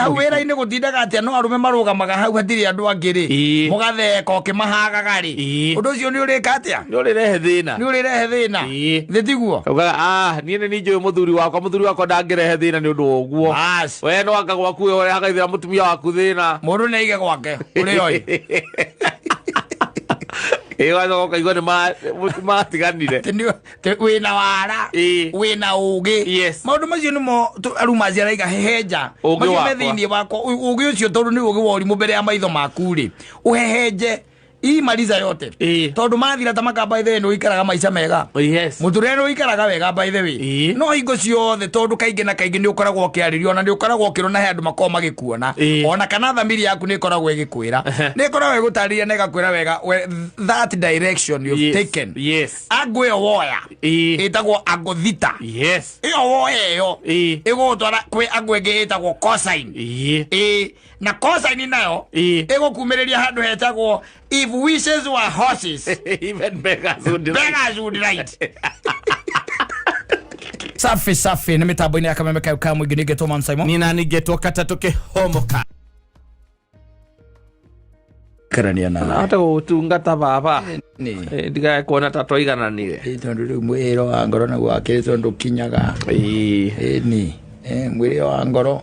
hau wera-inĩ gũtindaga atĩa no arume marũgamaga hau hatirĩ andũ angĩ rĩ mũgatheka ũkĩmahagaga rĩ ũndũ ũcio nĩ ũrĩka atĩa nĩ ũrĩrehe thĩna thĩ tiguo ugaga niĩ nĩ njũĩ mũthuri wakwa ndangĩrehe thĩna nĩ ũndũ wa ũguo we no anga gwaku we ũrehagaithĩra mũtumia waku thĩna mũndũ nĩ aige gwake ũrĩ oĩ wacoka ũkaigua nĩ matiganire wĩna wara wĩna ũgĩ maũndũ macio nĩmo aruma ciaraiga hehenja macio me thĩinĩ wakwa ũgĩ ũcio tondũ nĩ ũgĩ wa ũrimũ mbere ya maitho maku rĩ ũhehenje maliza yote tondu mathira ta makamba ithe no ikaraga maica mega muture no ikaraga wega by the way no hingo ciothe tondu kaingi na kaingi ni ukoragwo kiaririo na ni ukoragwo kirona he andu makoma gikuona ona kana thamiri yaku ni ikoragwo igikwira ni ikoragwo igutariria na igakwira wega that direction you've taken agwe woya itagwo agothita iyo woya yo igutwara kwi agwe gitagwo cosine na cosine nayo igukumiriria handu hetagwo if wishes were horses even beggars would ride. Safi ni mitambo ini akameme kauka mwingi nigetwo Man Simon nina nigetwo katatoke homoka karania na hata gutungata baba ni ndiga kuona tato igananire tondu riu mwiro wa ngoro na gwakirito ndukinyaga ni mwiro wa ngoro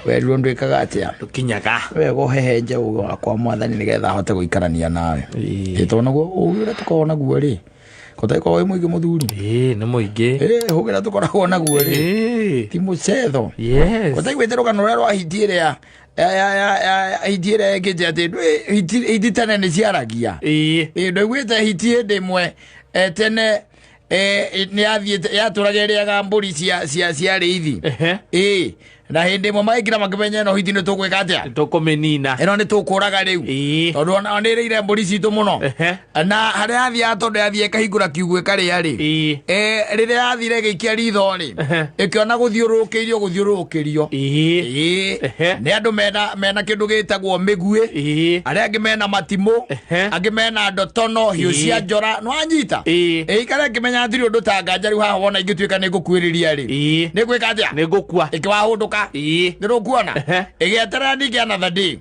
weru ndwikaga atia ndukinyaga wego hehenje ugo kwa mwathani nigetha hote guikarania nawe itono go ugira tukona guo ri kotako we mwige muthuri ni muige hugira tukoragwo na guo ri ti mucetho kotako weteroga no rero ahitiire ya ahitiire ngeje ati hititane ni ciaragia ndo gwete hitie ndimwe tene ni athiete yaturagereaga mburi cia riithi na hindi mo maikira makimenya no hiti ni tukwika atia tukumenina eno ni tukuraga riu tondu ona ni reire mburi citu muno na hari athia tondu athie kahingura kiugwe kari ari riria athire gikia ritho ri ikiona guthiurukirio ni andu mena kindu gitagwo migui aria angi mena matimu angi mena ndotono hiu cia njora no anyita ikare kimenya thiri undu tanga riu haha wona ingituika ni ngukwiriria ri ni gwika atia ni ngukua ikiwahunduka ndiro kuona igeterera ndike another day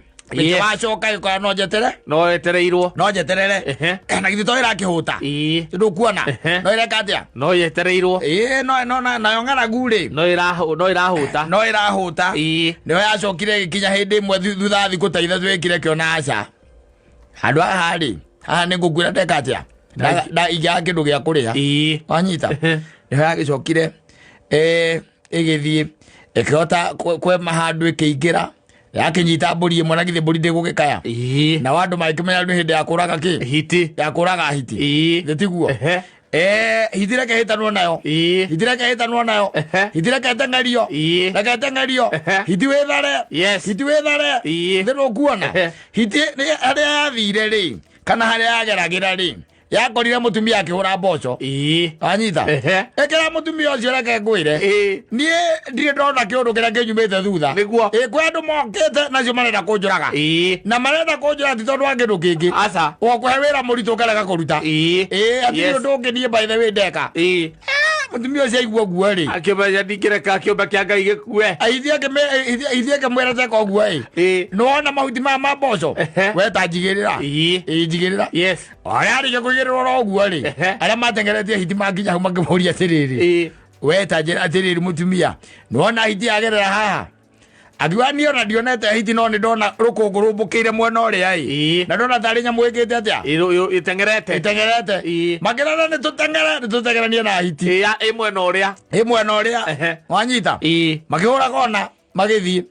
wacoka yuka no jetereirwo na githito ira kihuta ndiro kuona no ireka atia no yetereirwo no yongara gure no irahuta no yacokire gikinya hindi imwe thutha thiku ta ithatũ wekire kiona aca handu haha ni ngukwira ndeka atia na igya kindu gya kuria wanyita no yagicokire igithie ikihota kwe mahandu ikiingira yakinyita mburi imwe na githe mburi ndigugikaya na wandu maikimenya ndu hindi yakuraga ki hiti gitiguo hitire kehitanwo nayo hitire ketengerio na ketengerio hiti wethare ndiro kuona hiti haria yathire ri kana haria yageragira ri yakorire mutumia akihura mboco anyita ekera mutumia ucio reke ngwire nie ndire ndona kiundu kiria kinyumite thutha kwe andu mokite nacio marenda kunjuraga na marenda kunjura ti tondu wa kindu kingi wakuhe wira muritu ukarega kuruta atiri undu ungi nie by the way ndeka mutumia ucio aigua guo ri akimenya ndingireka kiumbe kia Ngai gikue ithie kemwira teka guo nona mahuti ma mboco weta njigirira njigirira ayari kugirirwo ro guo ri aria matengeretie hiti manginya hau mangimuria atiriri weta njira atiriri mutumia nona hiti yagerera haha Agiwani ona dionete hiti no ni ndona rukungu rumbukire mwena uria na ndona tari nyamu ikite atia itengerete makirana ni tutengerania na hiti mwena uria wanyita makihura kona magithie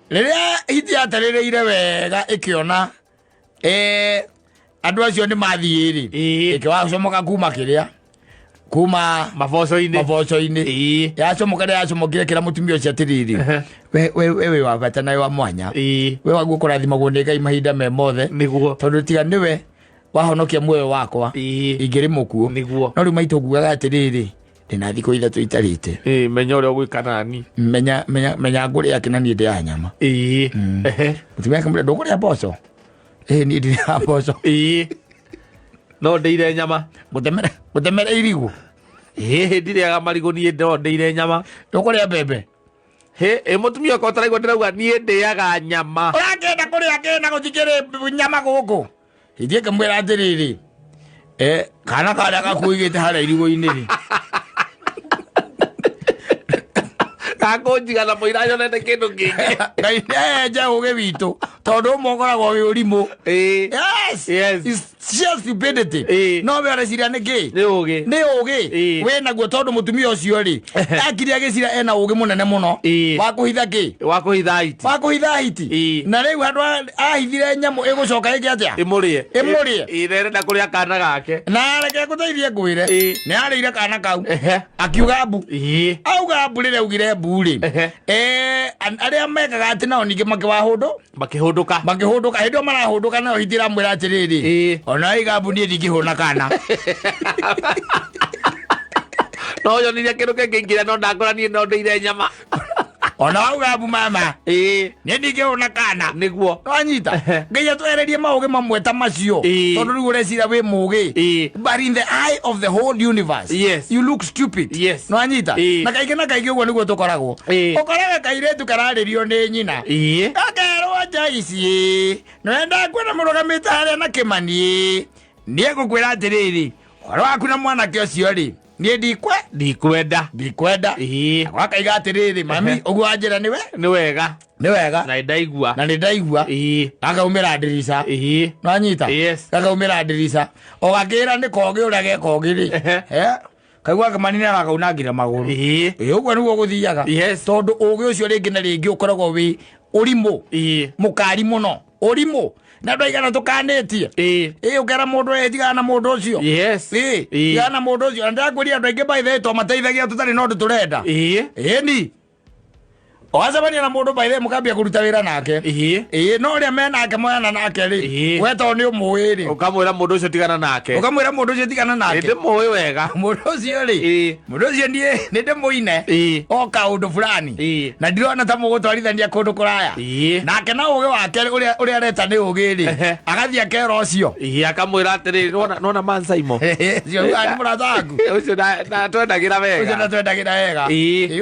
riria hiti ataririire wega ikiona andu acio ni mathiri ikiwacomoka kuma maboco-ini yacomokire kira mutumia ucio atiriri we wa bata na wa mwanya we waguo kurathimagwo ni Ngai mahinda me mothe tondu tiga niwe wahonokia muoyo wakwa ingiri mukuo no riu maitu ngugaga atiriri ndina thikũ ithatũ itarite menya uria gwikanani menya ngũrĩa kinani ndi ya nyama mutumia akamwĩra ndũkũrĩa mboco ni ndĩrĩa mboco no ndeire nyama mutemere irigu ndirĩaga marigũ niĩ ndeire nyama ndũkũrĩa mbembe he mutumia ko taraigwa ndirauga nie ndiaga nyama urakenda kuria kena gutikire nyama guku hithie kamwira atiriri kana karia gakuigite haria irigo-ini ri kakonjiga na muira yonete kindu kingi ngai uge witu tondu mokoragwo wi urimu yes yes just stupidity no we areciria niki ni ugi we naguo tondu mutumia ucio ri akiri agicira ena ugi munene muno wa kuhitha ki wa kuhitha hiti na riu handu ahithire nyamu igucoka iki atia imurie irenda kuria kana gake na reke guteithie ngwire ni arire kana kau akiuga mbu auga mbu rire ugire mbu ri aria mekaga ati nao ningi makihunduka hindio marahunduka nao hitira mwira atiriri ona igabu nie ndingihuna kana no yo niria kindu kingira no ndangoranie no ndeire nyama ona augabu mama nie ndingihuna kana niguo wanyita ngai twererie mauge mamwe ta macio tondu riu urecira wi mugi but in the eye of the whole universe you look stupid no wanyita na kaigi uguo niguo tukoragwo ukoraga kairetu kararirio ni nyina akerwo njaici nwenda kwena murugamite haria na kimani nie gukwira atiriri horo waku na mwanake ucio ri nie ndikwenda akaiga atiriri mami uguo anjira ni wega na ndaigua akaumira ndirica nanyita akaumira ndirica ogakira ni kogi uria gekogi ri kaigua kamanini arakaunangira maguru uguo niguo guthiaga tondu ugi ucio ringi na ringi ukoragwo wi urimu mukari muno urimu na ndoigana tukanitie ukera mundu etigana na mundu ucio tigana mundu ucio ndakwiria andu aingi by the way to mateithagia tutari no turenda ni wacemania na mundu by the way mukambia kuruta wira nake no ria menake moyana nake ri we to ni umuwi ri ukamwira mundu ucio tigana nake ndi muwi wega mundu ucio ri mundu ucio nie ni ndimuine o kaundu fulani na ndirona ta mugutwarithania kundu kuraya nake na ugi wake uria areta ni ugi ri agathia kero ucio akamwira atiriri nona mansaimo ucio ani muratangu ucio na twendagira wega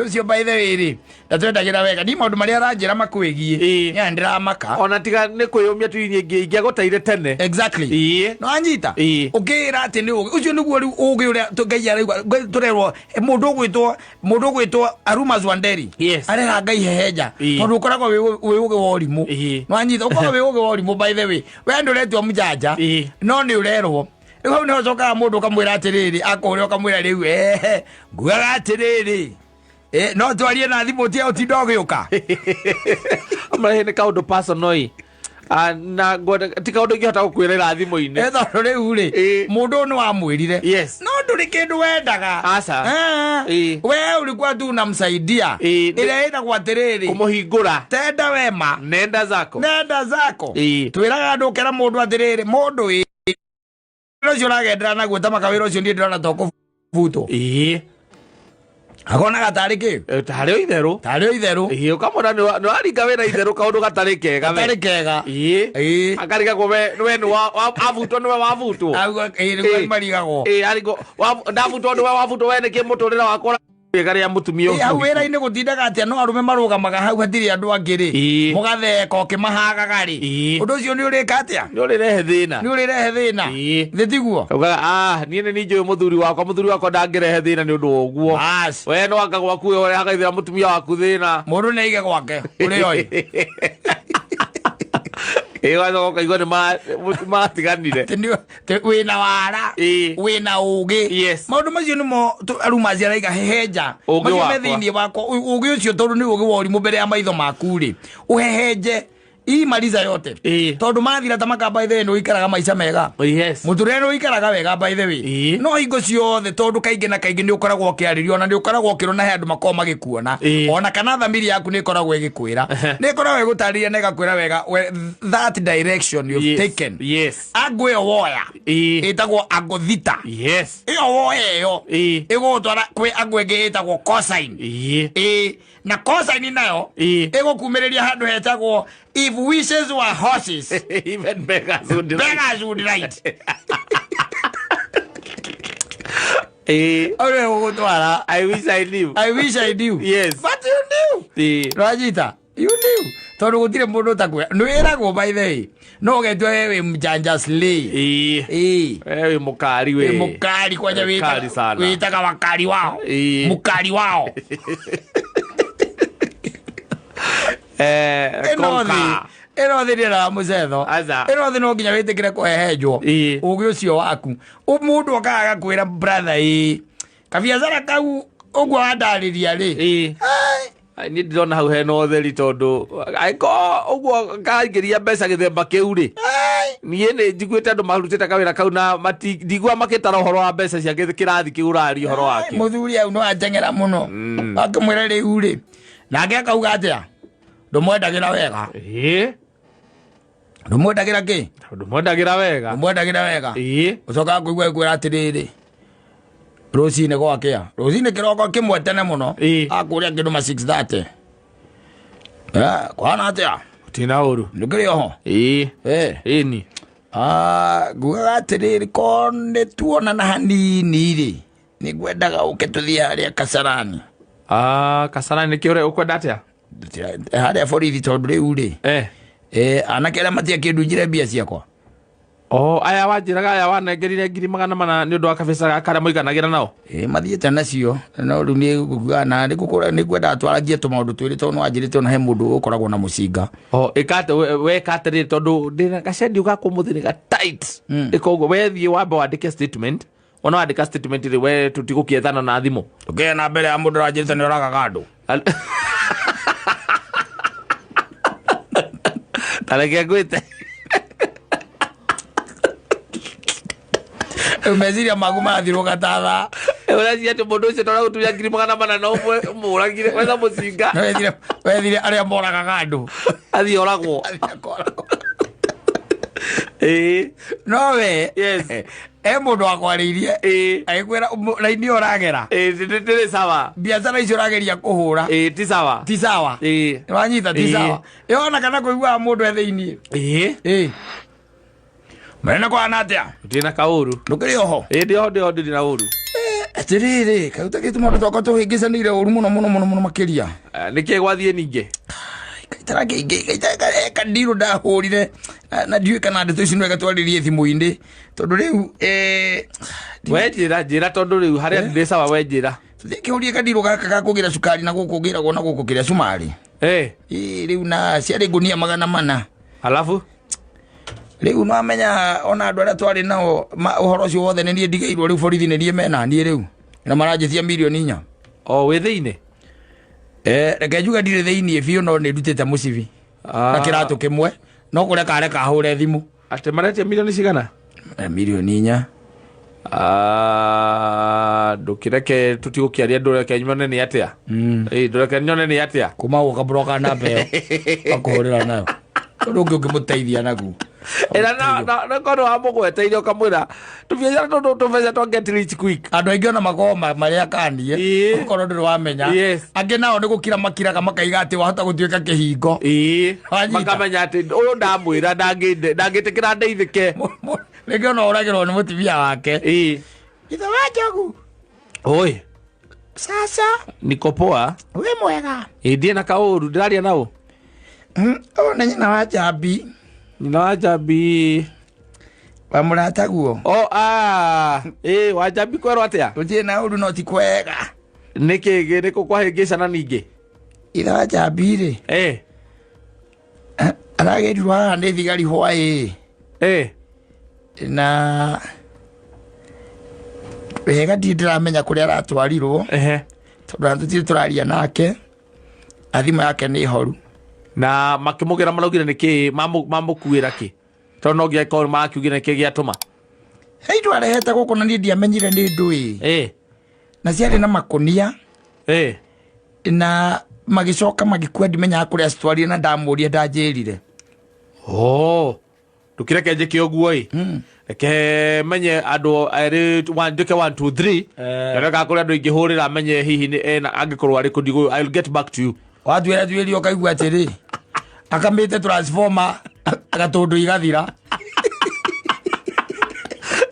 ucio by the way ri twendagira wega ni maundu maria aranjira makwigie ya ndiramaka ona tiga ni kwiyumia tu ingegutaire tene exactly no anyita ukira ati ni ucio niguo riu ugi uria tungai araigwa turerwo mundu gwitwo Aruma Zwanderi arera ngai hehenja tondu ukoragwo wi ugi wa urimu no anyita ukoragwo wi ugi wa urimu by the way we nduretwo mjanja no ni urerwo riu ni ucokaga mundu kamwira atiriri akuria kamwira riu nguaga atiriri no twarie na thimu tia utindo giuka amara ni kaundu personal na ti kaundu ngihota gukwirira thimu-ini tondu riu ri mundu ni wamwirire no nduri kindu wendaga we ulikuwa tu unamsaidia ile ĩtagwo atiriri kumuhingura tenda wema nenda zako twiraga andu ukera mundu atiriri mundu ucio uragendera naguo ta makawira ucio ndie ndirona to kubuto akona gatari ki tari o itheru ukamwona ni aringa wina itheru kaundu gatari kega akariga ko we ni wavutwo niwe wavutwo marigagwo ndavutwo niwe wavutwo we ni kimuturira wakora garia mutumia ucio wira-ini gutindaga atia no arume marugamaga hau hatiri andu angi ri mugatheka ukimahagaga ri undu ucio ni urika atia ni urirehe thina thitiguo ugaga nie ni njui muthuri wakwa ndangirehe thina ni undu uguo we no anga gwaku we hagaithira mutumia waku thina mundu ni aige gwake uri oi wazo kaigua ni matiganire wina wara wina ugi maundu macio nimo Aruma araiga hehenja macio me thiini wakwa ugi ucio tondu ni ugi wa urimu mbere ya maitho maku ri uhehenje maliza yote tondu mathira ta makamba ithe no ikaraga maica mega muturere no ikaraga wega by the way no hingo ciothe tondu kaingi na kaingi ni ukoragwo kiaririo na ni ukoragwo kirona he andu makoma magikuona ona kana thamiri yaku ni ikoragwo igikwira ni ikoragwo igutariria na igakwira wega that direction you've taken agwe woya itagwo agothita iyo woya iyo igutwara kwi agwe ngi itagwo cosine na cosine nayo igukumiriria handu hetagwo if wishes were horses even beggars would ride Ore ugutwara. I wish I knew. I wish I knew. Yes. But you knew. Rajita, you knew. Tondu gutire mundu takwe. Nwiragwo by the way. No getwe wewe mjanja slay. Wewe mukari we. Mukari kwanja witaka wakari wao. Mukari wao. Konka. Eno thirira muzetho. Eno thino nginya witikire kuhehenjwo. Ugi ucio waku. Umundu akaga kwira brother kabiacara kau ugwa andariria ri. Ni ndona hau he no theri tondu aiko ugwo kaingiria mbeca githemba kiu ri. Nie ni njiguite andu marutite kawira kau na ndigwa makitara horo wa mbeca cia kirathi kiurari horo wake. Muthuri au no ajengera muno. Akamwira riu ri. Nake akauga atia. Ndumwendagira wega. Ndumwendagira ki? Ndumwendagira wega. Ndumwendagira wega. Ucoka kuigwa kwira atiriri. Rosine gwakea. Rosine kiroko kimwe tene muno. Akuria kindu ma 6:30. Kwana atia. Tina uru. Ndukiri ho. Ni. Guga atiriri konde tuona na hanini ri. Ni gwendaga uketuthia haria Kasarani. Kasarani kiore ukwenda atia? Haria borithi tondu riu ri. Anake aria matia kindu njire mbia ciakwa. Aya wanjiraga aya wanengerire 400 ni undu wa kabisa gakara muiganagira nao. Mathiete nacio no riu ni gugana ni gukura ni gwenda atwaragie tumaundu twiri tondu wanjirite na he mundu ukoragwo na mucinga. Ikate we katiri tondu ndina gacendi ugakumuthinika tight. Ikogo wethi wambe wandike statement. Ona wandika statement ri we tutigukiethana na thimu. Okay na mbere ya mundu ranjirite ni oraga gandu. Tareke gwite. Umeziria maguma athiro gatatha. Urajia tu mundu ucio tora gutuya 400 na umwe muragire wetha mucinga. Wethire aria moraga gandu. Athi oragwo. No we. Yes. Mundu akwaririe. Aikwira raini oragera. Ndire sawa. Biacara icio rageria kuhura. Ti sawa. Ti sawa. Wanyita ti sawa. Yona kana kuigwa mundu etheini. Mena kwa natia. Ndina kauru. Ndukiri oho. Ndio ndina uru. Atiriri, kauta kitu mundu twako tuhingicanire uru muno makiria. Niki gwathie ninge. Kaitara kadiru ndahurire na ndiwe kana ndeto ici nwega twaririe thimu-indi tondu riu njira tondu riu haria ndire sawa wenjira thikiurie kadiru gaka gakugira sukari na gukugiragwo na gukugira cumari riu na ciari ngunia 400 alafu riu no amenya ona andu aria twari nao uhoro ucio wothe ni ndigeirwo riu borithi ni ndie mena ndie riu na maranjithia milioni 4 we thiine reke njuga ndire thiini biu no ni ndutite mucibi na kiratu kimwe no kuria kare kahure thimu ate maretia milioni cigana milioni 4 ndukireke tutigukiaria ndureke nyone ni atia ndureke nyone ni atia kuma guka broka na mbeo akuhurira nayo ndungi ungimuteithia naku na kono amugweteire ukamwira tubiacara tondu tubeza to get rich quick andu aingi ona magoma maria kandie ukorwo nduri wamenya angi nao ni gukira makiraga makaiga ati wahota gutuika kihingo makamenya ati uyu ndamwira ndangitikira ndeithike rĩngĩ ona ũragĩrwo nĩ mũtumia wake ithe wa Njogu oi sasa niko poa we mwega ndie na kaũru ndĩraria nao na nyina wa Njambi wa mũrata guo wa Njambi kwerwo atĩa gũtirĩ na ũru no ti kwega nĩkĩ nĩkũkwahĩngĩcana ningĩ ithe wa Njambi rĩ aragĩrirwo haha nĩ thigari hwaĩ na wega ndiramenya kuria aratwarirwo tondu tutire turaria nake athima yake ni horu na makimugira maraugire niki mamukuira ki tondu no ngia ko makiugire niki giatuma heitu arehete guku na ndiamenyire ni ndui na ciari na makonia na magicoka magikua ndimenya kuria stwari na ndamuria ndanjirire tukireke njike oguo reke menye andu eri 1 2 3 reka kuria andu ingihurira menye hihi ni angikorwo ari kundigo I'll get back to you watwira twiri kaigua atiri akamite transformer agatundu igathira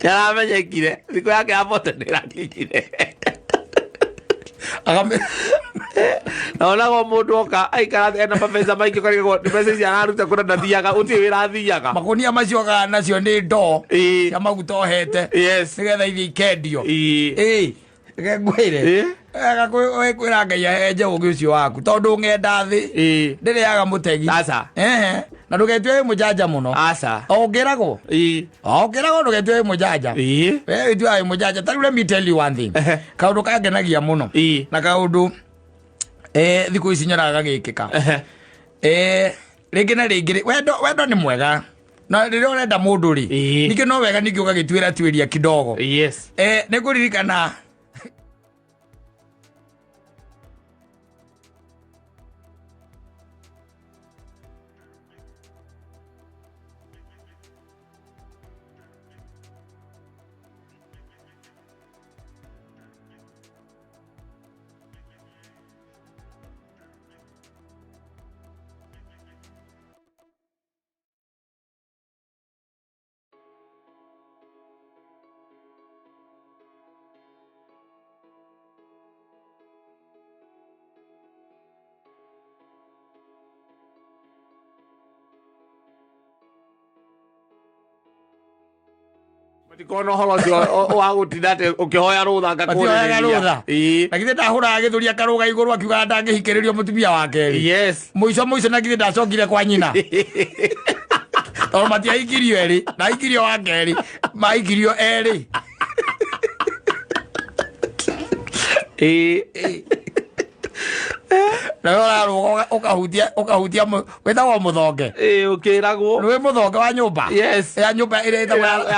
yaramenyekire thiko yake apote ndirakinyire naonago mundu oka aikara ena mabeza maingĩ karigo mbeca ici araruta kuna ndathiaga utirĩ wĩra athiaga makonia macio kana nacio nĩ ndo cia maguta ohete nigetha ithi ikendio ngwĩre kwĩra Ngai ahenje ũũgĩ ũcio waku tondũ ng'enda thĩ ndĩrĩaga mũtegi na ndũgetue wĩ mũjanja mũno ũngĩragwo ndũgetue wĩ mũjanja we wĩtuaga wĩ mũjanja ta rĩu let me tell you one thing kaũndũ kangenagia mũno na kaũndũ thikũ ici nyonaga gagĩkĩka rĩngĩ na rĩngĩ wendo nĩ mwega na rĩrĩa ũrenda mũndũ rĩ ningĩ no wega ningĩ ũgagĩtuĩra tuĩria kidogo nĩ kũririkana Kono holo cio wa gutinda ati ukihoya rutha ngakuoya rutha na githe ndahuraga githuria karuga iguru akiuga ndangihikiririo mutumia wa keri muico na githe ndacokire kwa nyina tondũ matiahikirio eri na hikirio wa keri mahikirio eri na ukahutia wetagwo muthonge ukiragwo nĩ muthonge wa nyũmba ya nyũmba ĩrĩa ĩtagwo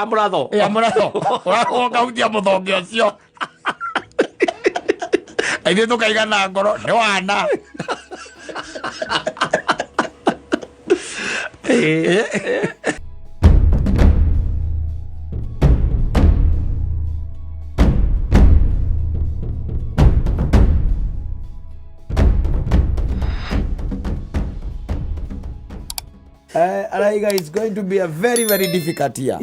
ya mũratho ukahutia muthonge ũcio ithuĩ tũkaiga na ngoro nĩ wana Araiga it's going to be a very very difficult year.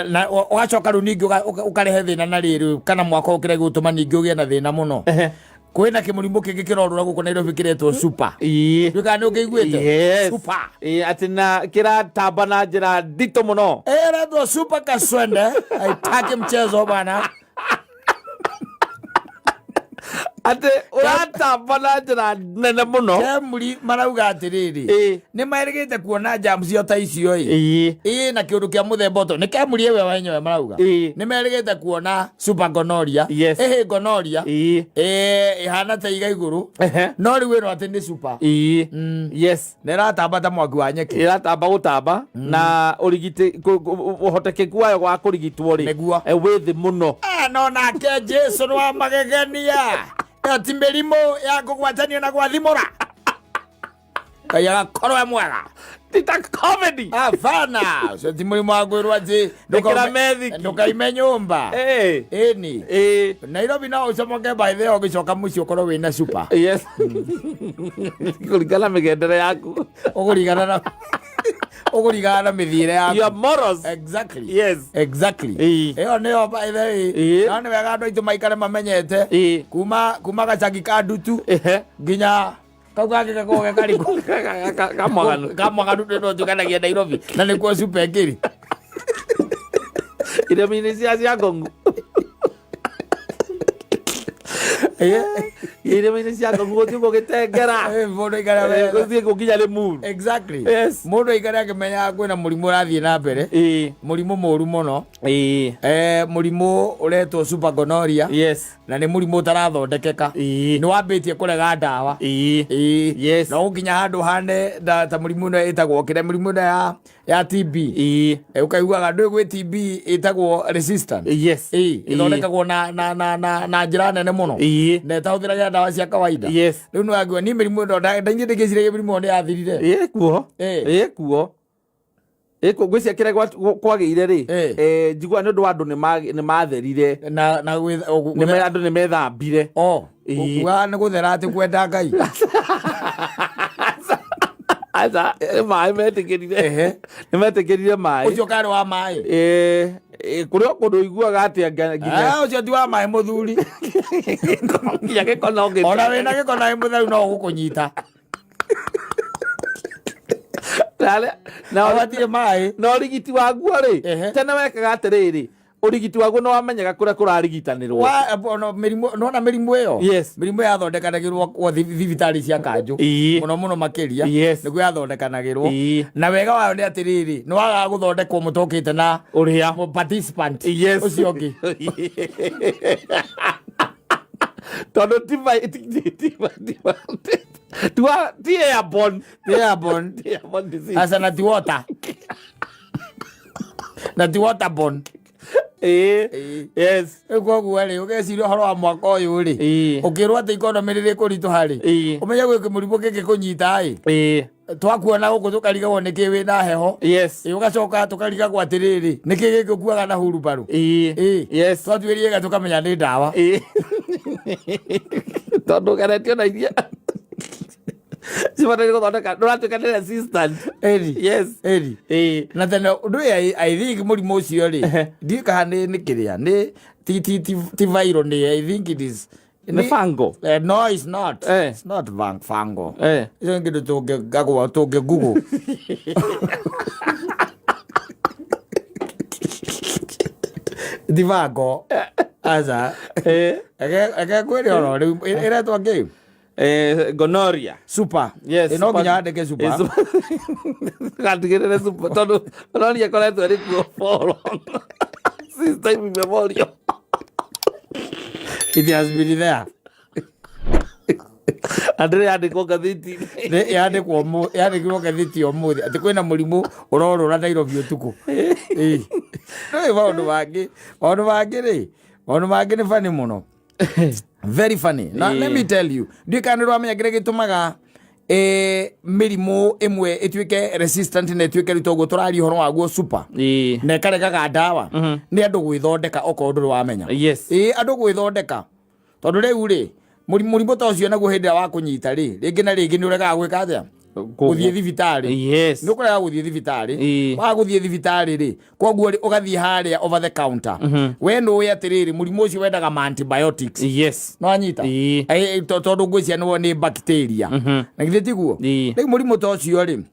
Na wacoka rĩu ningĩ ũkarehe thĩna na rĩrĩ kana mwaka ũkĩre gũtũma ningĩ ũgĩe na thĩna mũno. Kwĩna kĩmũrimũ kĩngĩ kĩrorũra gũkũ Nairobi kĩretwo super. Ndũka nĩ ũkĩiguĩte? Super. Ati na kĩratamba na njĩra nditũ mũno. Retwo super kaswende. Aitake mchezo bwana. ati uratamba na njĩra nene mũno. Kemuri marauga atiriri nĩ maerĩgĩte kuona jam cio ta icio na kĩũndũ kĩa mũthemba ũto nĩ Kemuri ewe wenyewe marauga nĩ merĩgĩte kuona super gonorrhea gonorrhea ihana ta iga igũrũ no rĩu ĩno atĩ nĩ super nĩ ĩratamba ta mwaki wa nyeki ĩratamba gũtamba na ũrigiti ũhotekeku wayo wa kũrigitwo rĩ wĩ thĩ mũno no nake Jesu nĩ wa magegania ati mĩrimũ ya kũgwatanio na gwathimũra Ngai agakorwo mwega tita comedy avana so ti mũrimũ wa gwĩrwo atĩ ndũkaime nyũmba ĩni Nairobi no ũcomoke by the way ũgĩcoka mũciĩ ũkorwo wĩna super kũringana mĩgendere yaku ũgũrigana na mĩthiĩre yaku your morals exactly ĩyo nĩyo by the way no nĩ wega andũ aitũ maikare mamenyete kuma gacagi ka ndutu nginya kau gake gakoge kariku kamwaganu ndio tukanagia Nairobi na nĩkuo super ngiri iremi-inĩ cia ngongu iremi-inĩ cia ngongu gũthiĩ gũgĩtengera gũthiĩ gũkinya Limuru mũndũ aikare akĩmenya kwĩna mũrimũ ũrathiĩ na mbere mũrimũ mũru mũno mũrimũ ũretwo super gonorrhea na nĩ mũrimũ ũtarathondekeka nĩ wambĩtie kũrega ndawa no gũkinya handũ hane ta mũrimũ ũyũ ĩtagwo kĩrĩa mũrimũ ũyũ ya TB ũkaiguaga ndũĩ gwĩ TB ĩtagwo resistant ĩthondekagwo na njĩra nene mũno na ĩtahũthĩraga ndawa cia kawaida rĩu nĩ wagua niĩ mĩrimũ ĩno ndaingĩ ndĩgĩciragia mĩrimũ ĩno nĩyathirire kuo ngwĩcia kĩrĩa kwagĩire rĩ njiguaga nĩ ũndũ wa andũ nĩ matherire andũ nĩ methambire kuga nĩ gũthera atĩ kwenda Ngai Aza mai metekerire nimetekerire mai ucio kari wa mai kurio kundu iguaga atia nginya ucio ti wa mai muthuri ya gikona ungi ona wina gikona mutheru no gukunyita na watie mai no rigiti waguo ri tene wekaga atiriri urigiti waguo no wamenyaga kuria kurarigitanirwo no mirimu no na mirimu iyo mirimu ya thondekanagirwo kwa thibitari cia kanju muno muno makiria niguo ya thondekanagirwo na wega wayo ni atiriri no waga guthondekwo mutokite na uria participant ucio ngi tondu ti airborne disease asa na ti water na ti waterborne yes koguo ri ugeciria horo wa mwaka uyu ri ukirwo ati economy riri kurituha ri umenya gwiki murimu giki kunyita twakuona guku tukarigagwo niki wina heho ugacoka tukarigagwo atiriri niki giki ukuaga na hurubaru twatuirie ga tukamenya ni ndawa tondu garetio na iria sibana guthondeka nduratuika ni resistant na tene undu I think murimu ucio ri ndika ni kiria ni ti viral ni I think it is the fungo no it's not it's not fungo izo ngido tugagwa Google divago aza ege kweli oro ira to game gonorrhea super no ginya andike super gatigirire super tondu gonorrhea koretwo ri kuo for long since time immemorial it has been there Andre yandikwo gathiti yandikwo gathiti umuthi ati kwina murimu urorora Nairobi utuku no maundu mangi ni funny muno very funny now let me tell you ndikanirwa amenya kire gitumaga mirimu imwe itwike resistant na itwike ritogo turari horo waguo super na karekaga ndawa ni andu gwithondeka oko nduru wamenya andu gwithondeka tondu riu ri murimu ta ucio naguo hindi wa kunyita ri ringi na ringi ni urega gwika atia guthie thibitari ni ukorega guthie thibitari wa guthie thibitari ri koguo ugathie haria over the counter we no we atiriri murimu ucio wendaga antibiotics no anyita tondu ngwiciria ni bacteria na githie tiguo riu murimu ta ucio ri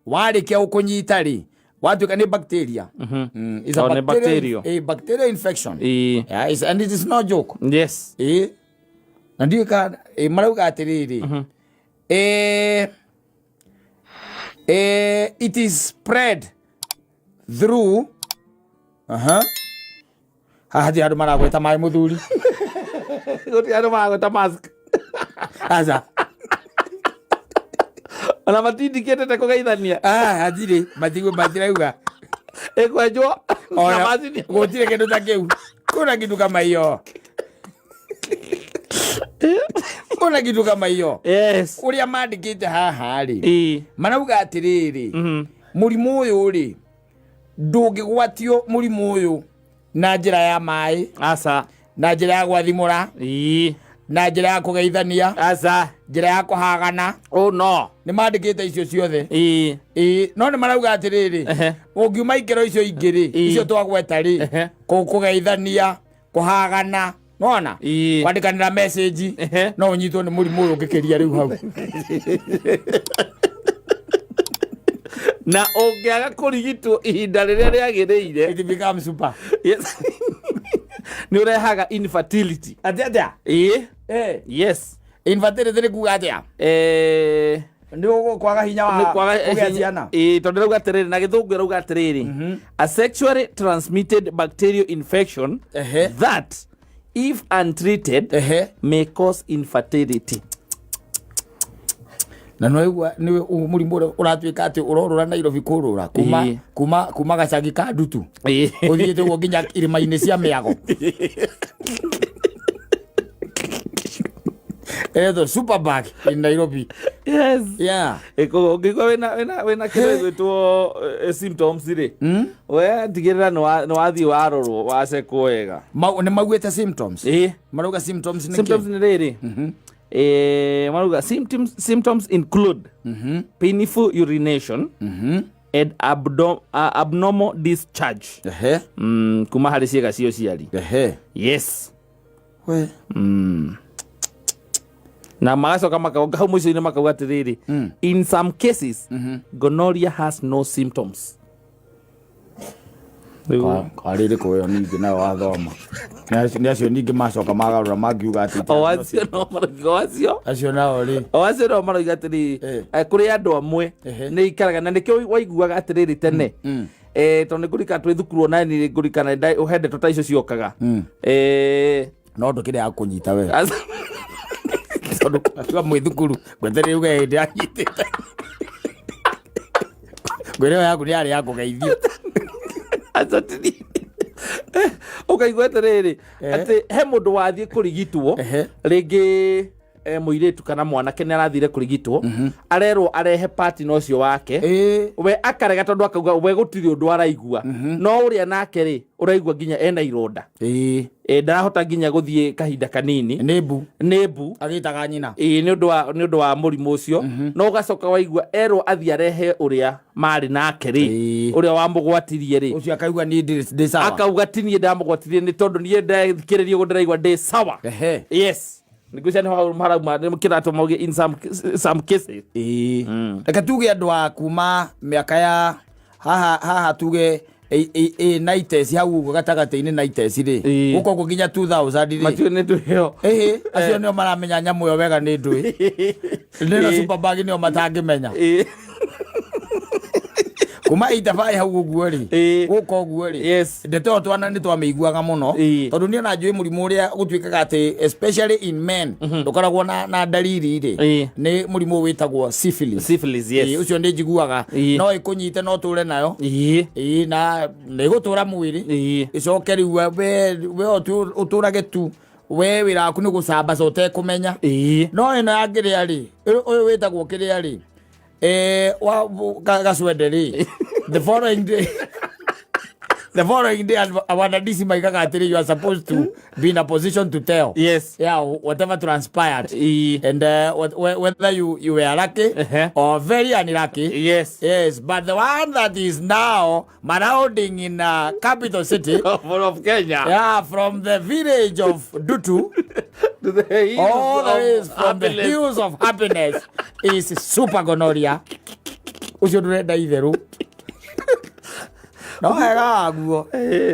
warikia ukunyita ri watuika ni bacteria is a bacterial infection and it is no joke na ndika marauga atiriri it is spread through hadi adu maragweta mai muthuri goti adu maragweta mask aza ana matindikete te kugeithania hatiri matirauga ekwenjwo gutire kindu ta kiu kuna kindu kama hiyo kuna kitu kama hiyo uria mandikite haha ri manauga atiriri murimu uyu ri ndungigwatio murimu uyu na njira ya mai na njira ya gwathimura na njira ya kugeithania njira ya kuhagana no ni mandikite icio ciothe no ni marauga atiriri ungiuma ikero icio ingiri icio twagweta ri kugeithania kuhagana nona wandikanira message no unyitwo ni murimu uyu ngikiria riu hau na ungiaga kurigitwo ihinda riria riagiriire it becomes super ni urehaga infertility atia yes infertility ni kuga atia ndio kwaga hinya wa kugea ciana tondu rauga atiriri na githungu rauga atiriri a sexually transmitted bacterial infection that if untreated may cause infertility na ni murimu uratuika ati urorora Nairobi kurura kuma gacagi ka ndutu uthiite wo nginya irima-ini cia miago the superbag in Nairobi ngigwa wina kire gwitwo symptoms ri we tigirira no wathi warorwo wacekwo wega ni maugite symptoms marauga symptoms ni riri Maruga symptoms include painful urination and abnormal discharge. Kuma hari ciega cio ciari. Yes. We. Na magacoka makauga hau mwico-inĩ makauga atĩrĩrĩ, in some cases gonorrhea has no symptoms. Karĩrĩ kũyo ningĩ nayo wathoma nĩ acio ningĩ macoka magarũra mangiuga atĩ o acio no marauga acio nao rĩ o acio no marauga atĩrĩrĩ kũrĩ andũ amwe nĩ ikaraga na nĩkĩo waiguaga atĩrĩrĩ tene tondũ nĩ ngũrikana twĩ thukuru ona nĩ ngũrikana ũhendetwo ta icio ciokaga no ndũkĩrĩ ya kũnyita we tondũ acio mwĩ thukuru gweterere uge hĩndĩ anyitĩte ngwĩrĩo yaku nĩ yarĩ ya kũgeithio ukaigua atĩrĩrĩ atĩ he mũndũ wathiĩ kũrigitwo rĩngĩ mũirĩtu kana mwanake nĩ arathire kũrigitwo arerwo arehe partner ũcio wake we akarega tondũ akauga we gũtirĩ ũndũ araigua no ũrĩa nake rĩ ũraigua nginya ena ironda ndarahota nginya gũthiĩ kahinda kanini nĩ mbu agĩtaga nyina nĩ ũndũ wa mũrimũ ũcio no ũgacoka waigua erwo athiĩ arehe ũrĩa marĩ nake rĩ ũrĩa wamũgwatirie rĩ ũcio akaigua ndĩ sawa akauga ti niĩ ndamũgwatirie nĩ tondũ niĩ ndakĩrĩria ũguo ndĩraigua ndĩ sawa yes nigucia nĩ marauma nĩ kĩratũ mauge in some cases reke tuge andũ a kuma mĩaka ya haha tuge 90s hau gatagatĩ-inĩ 90s rĩ gũkũ kũnginya 2000 rĩ macio nĩ ndũĩo acio nĩo maramenya nyamũ ĩyo wega nĩ ndũĩ nĩno Superbag nĩo matangĩmenya kuma 85 hau ũguo rĩ gũkũ ũguo rĩ ndeto twana nĩ twamĩiguaga mũno tondũ niĩ na njũĩ mũrimũ ũrĩa gũtuĩkaga atĩ especially in men ndũkoragwo na ndariri rĩ nĩ mũrimũ wĩtagwo syphilis ũcio nĩ njiguaga no ĩkũnyite no tũre nayo na nĩ gũtũra mwĩrĩ ĩcoke rĩu we ũtũrage tu we wĩra waku nĩ gũcambaca ũtekũmenya no ĩno ya kĩrĩa rĩ ũyũ wĩtagwo kĩrĩa rĩ gacwende rĩ the following day wanadisi maigaga atĩrĩ you are supposed to be in a position to tell whatever transpired and whether you were lucky or very unlucky but the one that is now marauding in capital city of Kenya from the village of Dutu to the hills from the hills of happiness is super gonorrhea ucio ndũrenda itherũ no hega guo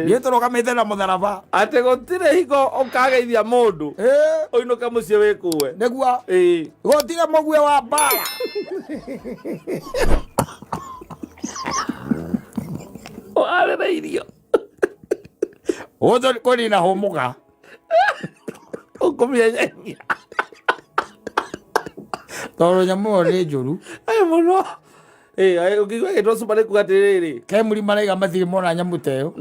niĩ tũrũgamĩte na mũtharaba atĩ gũtirĩ hingo ũkageithia mũndũ ũinũke mũciĩ wĩkũwe nĩguo gũtirĩ mũguĩ wa mbara warĩ na irio ũthũ kũnina hũmũga ũkũmĩenyenya tondũ nyamũ ĩyo nĩ njũru mũno ũngĩigua gĩtwo Super nĩ kuga atĩrĩrĩ ke mũri maraiga matirĩ mona nyamũ ta ĩyo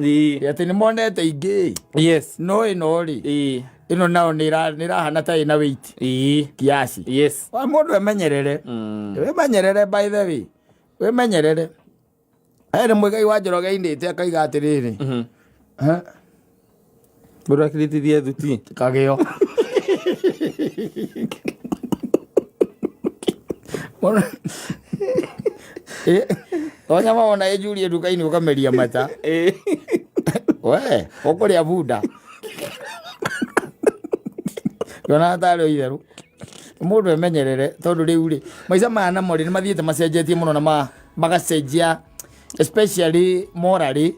atĩ nĩ monete ingĩ no ĩno rĩ ĩno nao nĩ ĩrahana ta ĩna weight kiasi mũndũ emenyerere wĩmenyerere by the way wĩmenyerere nĩ mũigai wa Njoroge ainĩte akaiga atĩrĩrĩ mũndũ akĩrĩtithie thuti kagĩo onyama wona ĩnjurie nduka-inĩ ũkameria mata we ũkũrĩa bunda yona tarĩ itherũ mũndũ emenyerere tondũ rĩu rĩ maica maya namo rĩ nĩ mathiĩte macenjetie mũno na magacenjia especially morally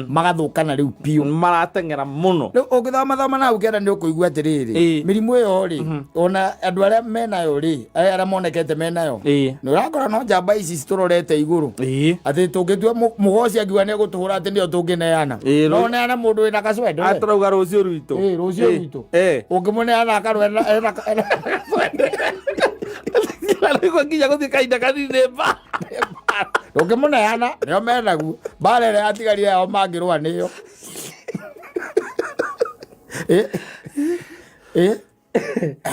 magathũkana rĩu piũ marateng'era mũno rĩu ũngĩthoma na ũkĩenda nĩ ũkũigua atĩrĩrĩ mĩrimũ ĩyo rĩ ona andũ arĩa menayo rĩ arĩa monekete menayo nĩ ũrakora no njamba ici citũrorete igũrũ atĩ tũngĩtua mũgoci angiuga nĩ egũtũhũra atĩ nĩo tũngĩneana no neana mũndũ wĩna gacwende atarauga rũciũ rwitũ ũngĩmũneana akarwenda nginya gũthiĩ kahinda kanini mba ũngĩmũneana nĩo menaguo mbara ĩrĩa yatigarire yao mangĩrũa nĩyo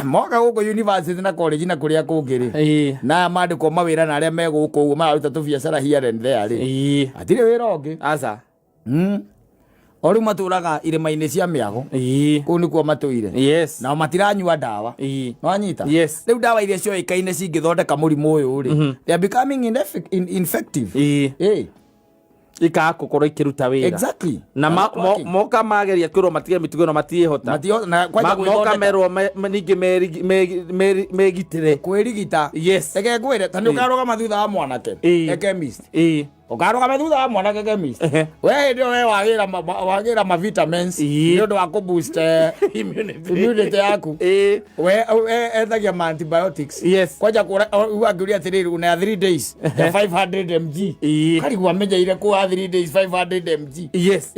moka gũkũ university na college na kũrĩa kũngĩ rĩ na mandĩkwo mawĩra na arĩa me gũkũ ũguo mararuta tũbiacara here and there rĩ hatirĩ wĩra ũngĩ aca Ori maturaga irima-ini cia miago. Ku ni kuo matuire. Yes. Na matiranyua ndawa. No anyita. Yes. Riu ndawa iria cio ikaine cingithondeka murimu uyu ri. They are becoming ineffective. Ika kokoro ikiruta wira. Exactly. Na moka mageria kwirwo matige mitugo no matihota. Na kwaita moka merwo ningi megitire kwirigita. Yes. Ege gwire tani ukaroga mathutha wa mwanake. Chemist. Ukaroga mathutha wa mwanake chemist. We ndio we wagira ma vitamins ndio ndo akuboost immunity yaku. We ethagia antibiotics. Yes. Kwaja uagiria atiriri una 3 days 500 mg. Kari gwa menyeire ku 3 days 500 mg. Yes.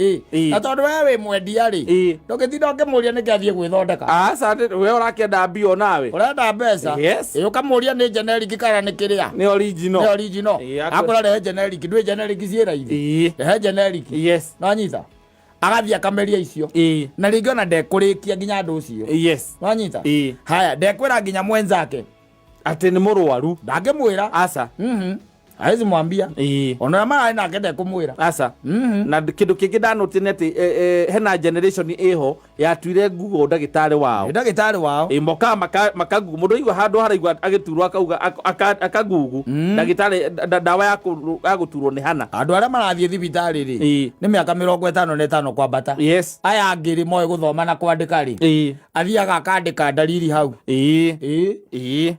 Na tondu we mwendia ri ndugithira ngimuria ni kiathie gwithondeka. We urakenda bio nawe urenda mbeca. Yes. Ukamuria ni generic kana ni kiria ni original. Akora le generic ndwe generic ciera ithi he generic. Yes. No anyita agathia kameria icio na ringi ona ndekurikia nginya ndu ucio. Yes. No anyita haya ndekwira nginya mwenzake ati ni murwaru ndangimwira asa aizi mwambia ona mara na ngende kumwira asa na kindu kingi ndanote ati hena generation iho yatuire Google ndagitari wao moka makagugu mundu igwa handu haraigwa agiturwa akauga akagugu ndagitari ndawa ya guturwo ni hana andu aria marathie thibitari ri ni miaka 55 kwambata. Yes. Aya angiri moe guthoma na kwandika ri athiaga akandika dalili hau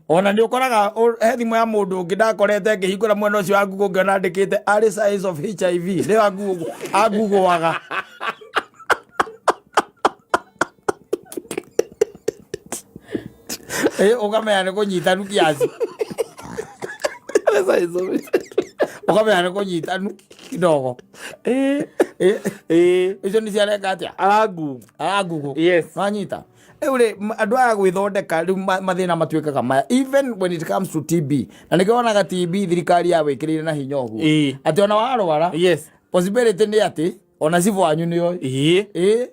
ona ni ukoraga he thimu ya mundu ungi ndakorete ngihingura mwena ucio wa Google ngona ndikite early signs of HIV ni wa Google waga ukamenya ni kunyitanu kiasi ukamenya ni kunyitanu kidogo icio ni ciareka atia Google. Yes. Manyita ule andu aya gwithondeka riu mathina matuikaga maya even when it comes to TB na nikionaga TB thirikari ya wikirire na hinya uguo ati ona warwara. Yes. Possibility ni ati ona sivu wanyu niyo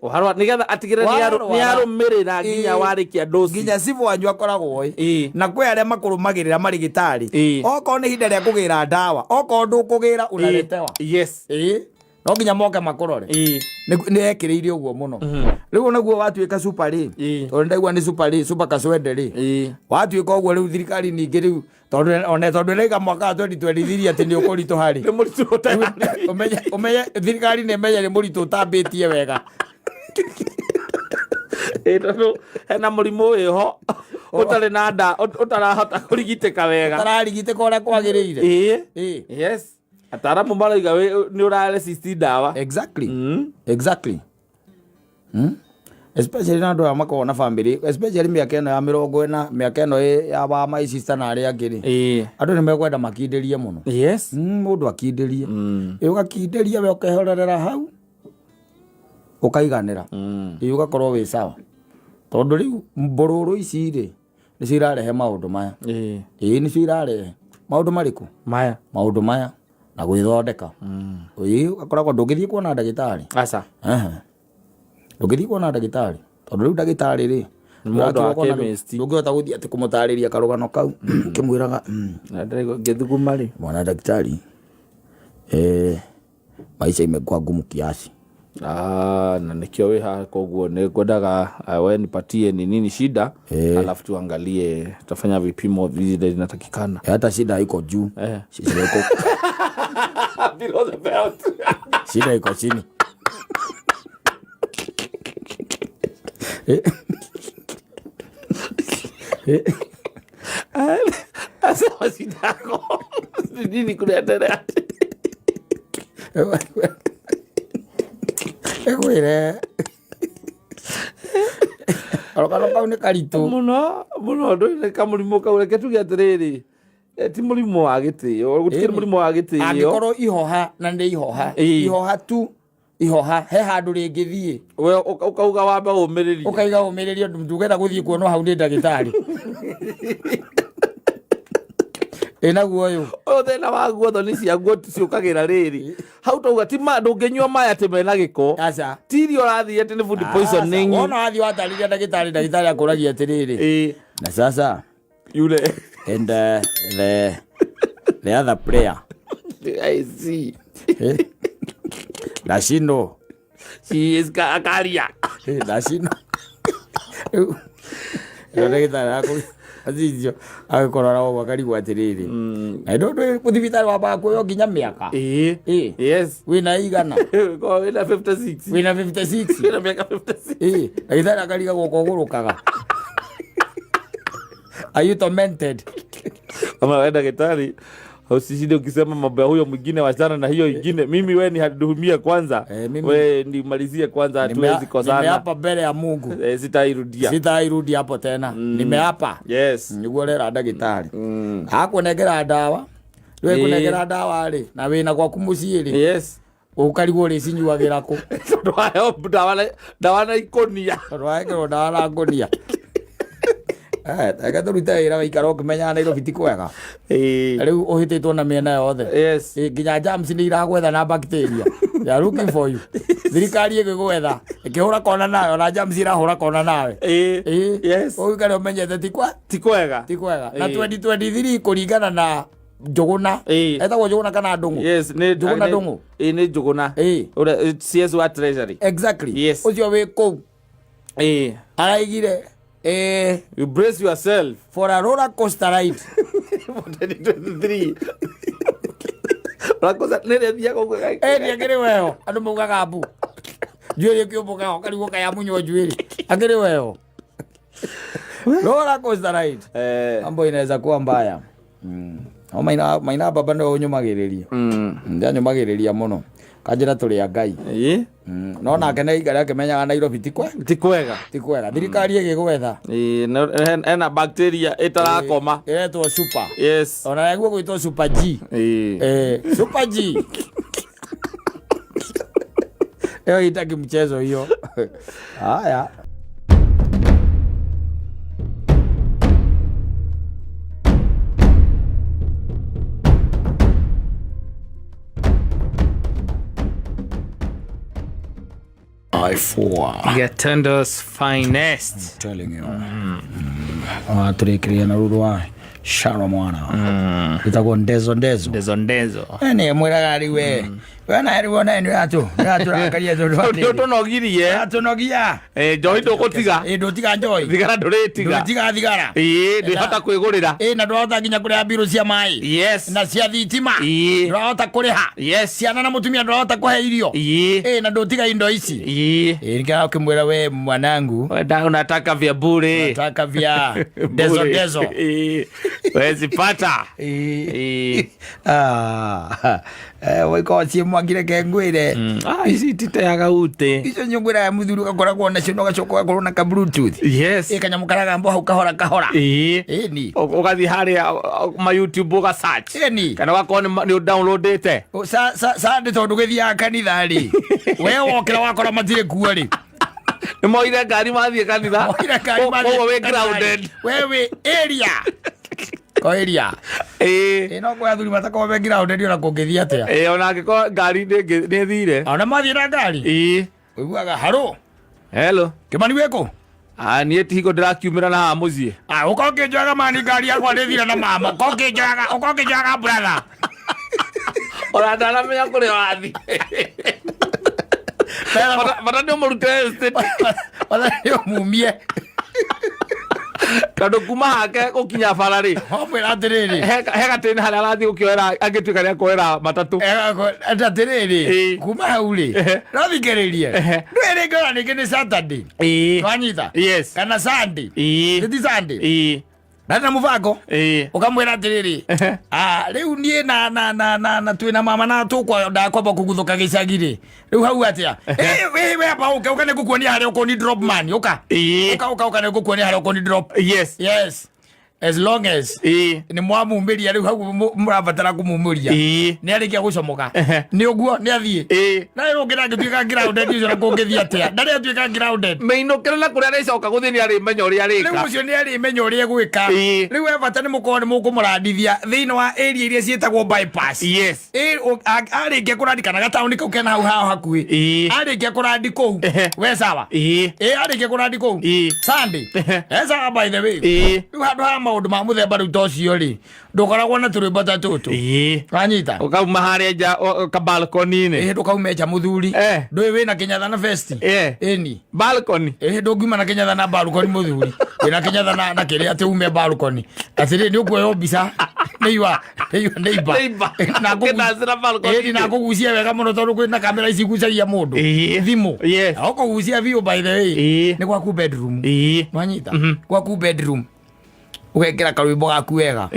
uharwa nigetha atigire ni arumirira nginya warikia dosi nginya sivu wanyu akoragwo na kwe aria makurumagirira marigitari oko ni hinda ria kugira ndawa oko ndukugira unaletewa. Yes. No nginya moke makurore ni ekiriire uguo muno riu naguo watuika super ri tondu ndaigua ni super kaswende ri watuika uguo riu thirikari ningi riu tondu naiga mwaka wa 2023 ati ni ukurito hari umenye thirikari ni menye ni muritu utambitie wega tondu hena murimu iho utari na nda utarahota kurigiteka wega utararigiteka uria kwagiriire. Yes. Ataramu maraiga ni uraresist ndawa. Exactly. Especially na ndo amako na family, especially miaka eno ya 40 miaka eno ya ba my sister na ari angiri andu ni mekwenda makinderie muno. Yes. Mundu akinderie ugakinderia we ukehorerera hau ukaiganira ugakorwo wi sawa tondu riu mbororo ici ri ni cirarehe maundu maya ni cirarehe maundu mariku maundu maya na gwithondeka akoragwo ndungithie kuona ndagitari asa ndungithie kuona ndagitari tondu riu ndagitari ri mundu wa chemist ndungihota guthie ati kumutariria karugano kau kimwiraga ngithuguma ri mwana ndagitari maisha imekuwa ngumu kiasi na nikio we ha koguo ni ngwendaga we nipatie ni nini shida alafu tuangalie tutafanya vipimo vile zinatakikana hata shida iko juu shida iko below the belt shida iko chini asa shida yako nini kunaendelea ekwire arokano kau ni karitu muno ndo kamurimu kau reke tuge atiriri ti murimu wa gitio gutikiri murimu wa gitio angikoro ihoha na ndi ihoha tu he handu ringithie we ukauga wamba umiriri ukaiga umiriri ndugenda guthie kuonwo hau ni ndagitari naguo uyu thina wa guotho ni cia guo ciukagira riri hau tauga ti mandu nginyua maya ti mena giko aca tiri urathie ati ni food poisoning wona athi watariria ndagitari akuragia atiriri na sasa yule and the other player I see Rashino She is Akaria. Ndacino. Ndagĩtarĩ akũ acicio agĩkorora o akarigwo atĩrĩrĩ. Na ndũ mũthibitari wambaga kuoyo nginya mĩaka. Yes. Wĩna igana. Wĩna 56. Wĩna 56. Wĩna mĩaka 56. Ndagĩtarĩ akarigagwo kũgũrũkaga. Are you tormented? Kama wewe daktari usishinde ukisema mambo ya huyo mwingine wachana na hiyo ingine. Mimi wewe ni hadumia kwanza. Wewe nimalizie kwanza, hatuwezi kozana. Nimeapa mbele ya Mungu. Sitairudia hapo tena. Nimeapa. Yes. Niguorera daktari. Hakunegera dawa. Wewe kunegera dawa ri na wina gwaku muciiri. Yes. Ukarigwo ri cinyuagira ku. Dawa na ikonia. Dawa na ngonia. Ega turuta ira waikaro kumenya Nairobi ti kwega. Riu uhititwo na miena yothe. Yes. Nginya germs ni iragwetha na bacteria. They are looking for you. Thirikari igigwetha ikihura kona nayo na germs irahura kona nawe. Yes. Uikare umenyete ti kwega. Na 2023 kuringana na Njuguna. Etagwo Njuguna kana Ndungu? Yes, ni Njuguna Ndungu. Ni Njuguna. Ora CS wa Treasury. Exactly. Yes. Ucio wi ku. Araigire you brace yourself for a roller coaster ride for 2023. Rakosa nene dia ko ni agere weo andu mugaga mbu jueri kiumbuka okarigo kaya munyo jueri agere weo roller coaster ride ambo inaweza kuwa mbaya. Maina baba ndo unyumagiriria ndanyumagiriria muno kanjira turi Ngai no nake ne igara kemenyaga Nairobi ti kwega thirikari igigwetha ena bacteria itarakoma iretwo super. Yes. Ona yaguo gwitwo super G. Super G. Eyo itaki mchezo hiyo. Haya. Gatundo's finest. I'm telling you. Turekiria na rurwa Sharo mwana. Itakuwa ndezo. Ni mwiraga riwe. Wana ariwo na ndio atu. Atu akaria ndo. Ndio tonogirie. Atonogia. Joy ndogotiga. Ndotiga joy. Thigara nduretiga. Ndotiga thigara. Ndihota kwigurira. Na ndwahota nginya kuria biru cia mai. Yes. Na cia thitima. Ndwahota kuriha. Yes. Ciana na mutumia ndwahota kuhe irio. Na ndotiga indo ici. Nikaa ukimwira we mwanangu. Wewe unataka vya bure. Nataka vya dezo. Wezi pata. Wewe kwa mwagire kengwire. Isi titeaga ute. Icio nyungwira ya muthuru gakoragwo nacio no gacoka gakorwo na ka bluetooth. Yes. Kanyamukaraga mbo hau kahora. Ni. Ugathi haria ma YouTube uga search. Ni. Kana wakona ni downloadete. Sa ndi tondu githia kanitha ri. Wewe wokira wakora matire kuo ri. Moira ngari mathie kanitha. Moira ngari mathie. Wewe grounded. Wewe area. Koiria. No kwa thuri matako be ground ndio na kungithia atia. Ona ngiko ngari ni thire. Ona mathie na ngari. Uiguaga haro. Hello. Kimani weko? Ni tigo ndirakiumira na ha mucie. Ukoke njoga mani ngari yakwa ni thire na mama. Ukoke njoga brother. Ora ndana menya kuri wathi. Bada ndio murute estate. Bada ndio mumie. Kando kuma hake ukinya farari. Homwe atiriri. Hega tena hala rathi ukioera agituika ria koera matatu. Atiriri. Kuma hauli. Rathikeririe. Ndwere ngora ni Saturday. Twanyita. Yes. Kana Sunday. Ndi Sunday. Na muvango ukamwira atiriri riu nie na twina mama na tukwa ndakwamba kuguthuka gicagiri riu hau atia we hapa uka ne gukuonia haria ukoni drop man uka ne gukuonia haria ukoni drop. Yes as long as ni mwamumbiria riu hau murabatara kumumuria ni arikia gucomoka ni uguo ni athie na riu ngira ngituika grounded icio na kungithia atia ndari atuika grounded meinukira na kuria ricoka guthini ari menya uria rika riu ucio ni ari menya uria gwika riu ebata ni mukoni mukumurandithia thiini wa area iria cietagwo bypass. Yes. Arikia kurandika na gatauni kau kena hau hakui arikia kurandi kou we sawa arikia kurandi kou Sunday sawa by the way riu handu ha maundu ma muthemba riu tocio ri ndukoragwo na turwimbo ta tutu wanyita ukauma haria nja kabalkoni-ini ndukaume nja muthuri ndui wina kinyathana vesti ini balkoni ndungiuma na kinyathana balkoni muthuri wina kinyathana na kiria ati ume balkoni atiri ni ukuoyo mbica neiba na kugucia wega muno tondu kwina kamera ici igucagia mundu thimu akugucia view by the way ni gwaku bedroom wanyita gwaku bedroom ugekira karwimbo gaku wega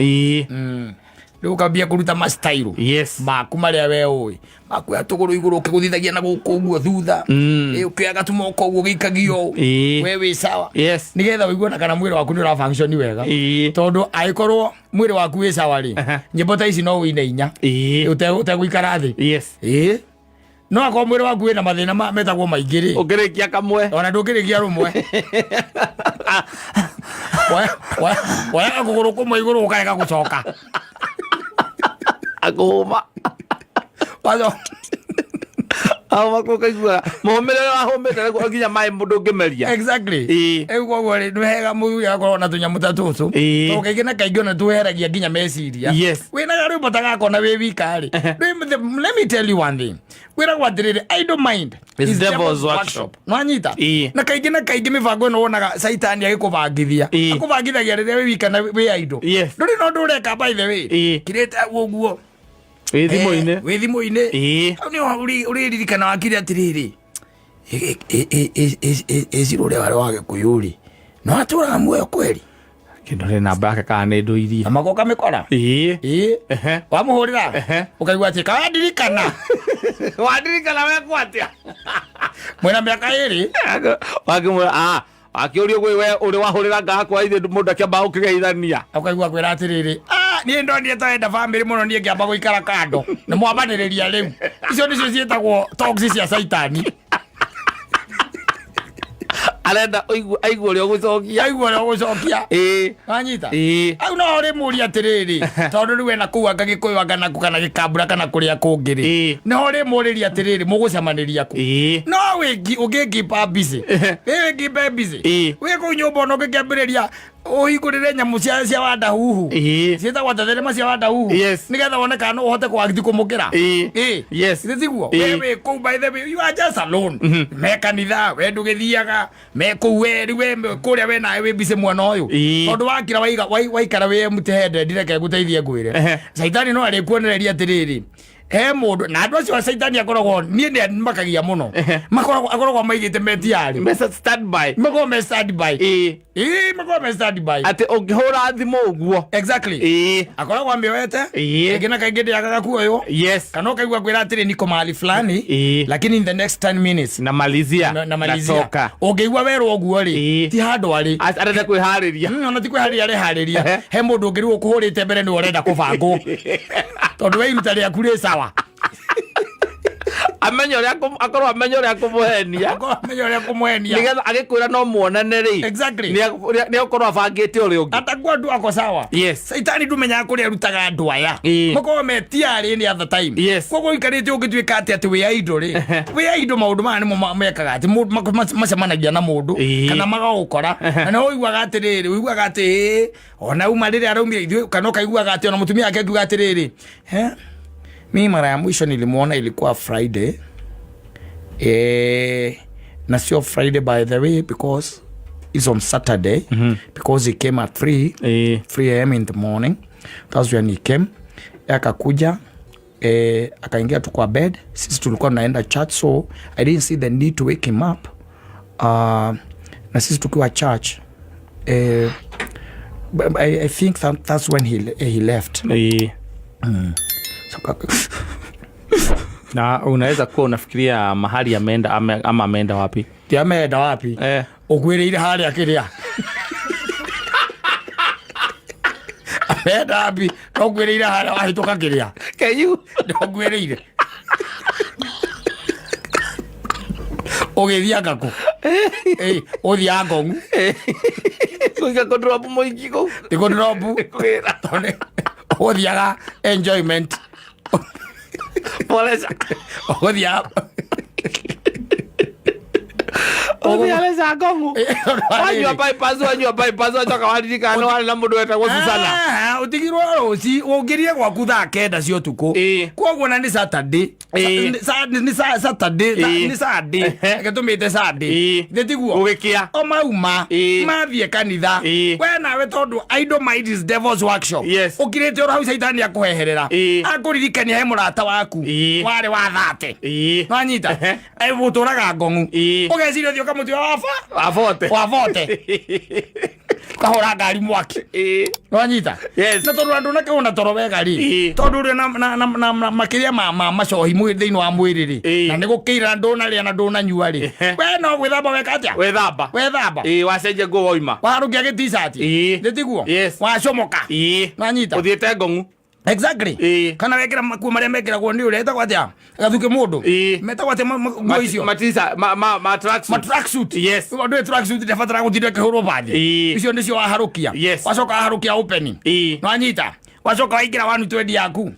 riu ukambia kuruta mastyle maku maria we ui maku atuguru iguru ukiguthithagia na guku guo thutha ukiaga tumoko guo gikagio we wi sawa nigetha wiguona kana mwiri waku ni ura function wega tondu aikorwo mwiri waku wi sawa ri nyimbo ta ici no wine inya uteguikara thi no akorwo mwiri waku wina mathina metagwo maingi ri ukirikia kamwe ona ndukirikia rumwe wayaga kuguru kumwe iguru ukareka gucoka aguma wazo awako kaigua momerera ahomete ko nginya mai mundu ngimeria exactly ego gore nwega muyu yakoro na tunya mutatutu to kaigena kaigona tuheragia nginya meciria wina garu botaga kona we wikari let me tell you one thing wira gwatirire I don't mind is devil's workshop no anyita na kaigena kaigi mivango no wonaga saitani agikubangithia akubangithagia rire we wikana we ido nduri no ndureka by the way kireta guo withimo-ini ni uririkana wakiri atiriri eziro ria wale wage kuyuri no atura muoyo kweli kindu ri namba yake kana ni nduirie amako kamikora wamuhurira ukaigua ati kawadirikana we kwatia mwena miaka iri wakimwira akiurio gwe we uri wahurira ngakwa ithe mundu akiamba ukigeithania ukaigua kwira atiriri ni ndonire toenda family muno nie ngiamba guikara kando ni mwambaniriria riu icio nicio cietagwo toxic cia saitani arenda aigua uri gucokia wanyita au no uri muri atiriri tondu riu wena kuu angagikuyu anga naku kana gikambura kana kuria kungiri no uri muriria atiriri mugucemaniria ku no ungikipa busy ngipa busy wiku nyumba no ngikiambiriria uhingurire nyamu cia wanda huhu cietagwo tatherema cia wanda huhu nigetha woneka no uhote kwagithi kumukira thiguo wewe kuu by the way you are just alone me kanitha we ndugithiaga me kuu we riwe kuria we nawe busy mwana uyu tondu wakira waikara we mutehende ndireke guteithie ngwire saitani no ari kuonereria atiriri he mundu na andu acio saitani akoragwo nie ni makagia muno akoragwo maigite metiari standby ati ungihura thimu uguo akoragwo amewete egena kaingi ndiagaga kuoyo kana ukaigua kwira atiri niko mahali fulani lakini in the next 10 minutes namalizia ungiigua werwo uguo ri ti handu ari arenda kwihariria ona ti kwihariria rehariria he mundu ungiru kuhurite mbere ni urenda kubangwo tondu we iruta riaku ri sawa amenyo ria akorwo amenyo ria kumuhenia nigetha agikwira no muonane ri ni akorwo abangite uri ungi atakwa ndu ako sawa saitani ndumenyaga kuria rutaga andu aya mukorwo metiari ni other time koguo ikarite ungituika ati we idol ri we idol maundu maya nimo mekaga ati macemanagia na mundu kana magagukora na no uiguaga atiriri uiguaga ati ona uma riri araumire ithuĩ kana ukaiguaga ati ona mutumia yake akiuga atiriri mimi mara ya mwisho nilimuona ilikuwa Friday na sio Friday by the way because it's on Saturday because he came at 3 a.m. in the morning. That's when he came. Akakuja akaingia tu kwa bed. Sisi tulikuwa tunaenda church so I didn't see the need to wake him up. Na sisi tukiwa church I think that's when he left. Na unaweza kuwa unafikiria mahali ameenda ama ameenda wapi? Ti ameenda wapi? Ugwirire haria kiria. Ameenda wapi? Ugwirire haria wahitoka kiria. Kayu ugwirire. Ugithia ku. Uthia ngongu. Kuiga kodropu moingi ko. Ti kodropu. Tone. Uthiaga enjoyment. Poleza. Odia. Ubialeza gongu. Wanywa bypass wachoka waririka no wale na mundu wetagwo Susana. Utigirwo roci ungirie gwaku thaa kenda cio tuku. Koguo na ni Saturday. Ni Saturday, ni Sunday. Getumite Sunday. Ndetiguo. Ugikia. O mauma. Mathie kanitha. We nawe tondu idol mind is devil's workshop. Ukirite ora hau Saitani akuheherera. Akuririkania he murata waku. Ware wa thate. Nwanyita. Guturaga ngongu. Ugeciria thio kamutio wa vote. Kahora ngari mwaki. Nwanyita. Na tondu andu nakona toro wega ri. Tondu ri na makiria ma macohi mwiri thiini wa mwiri ri. Na nigukiira ndona ri na ndona nyua ri. We no gwithamba weka atia? Wethamba. Wacenje nguo woima. Warukia ge t-shirt. Ndetiguo. Wacomoka. Nwanyita. Uthiete ngongu. Exactly. Kana wekera makuo maria mekiragwo ni ure etagwo atia gathuke mundu metagwo atia nguo icio ma tracksuit. Ndu tracksuit ndabatara gutinda kihurwo bathi icio nicio waharukia wacoka waharukia open nwanyita wacoka waingira 120 yaku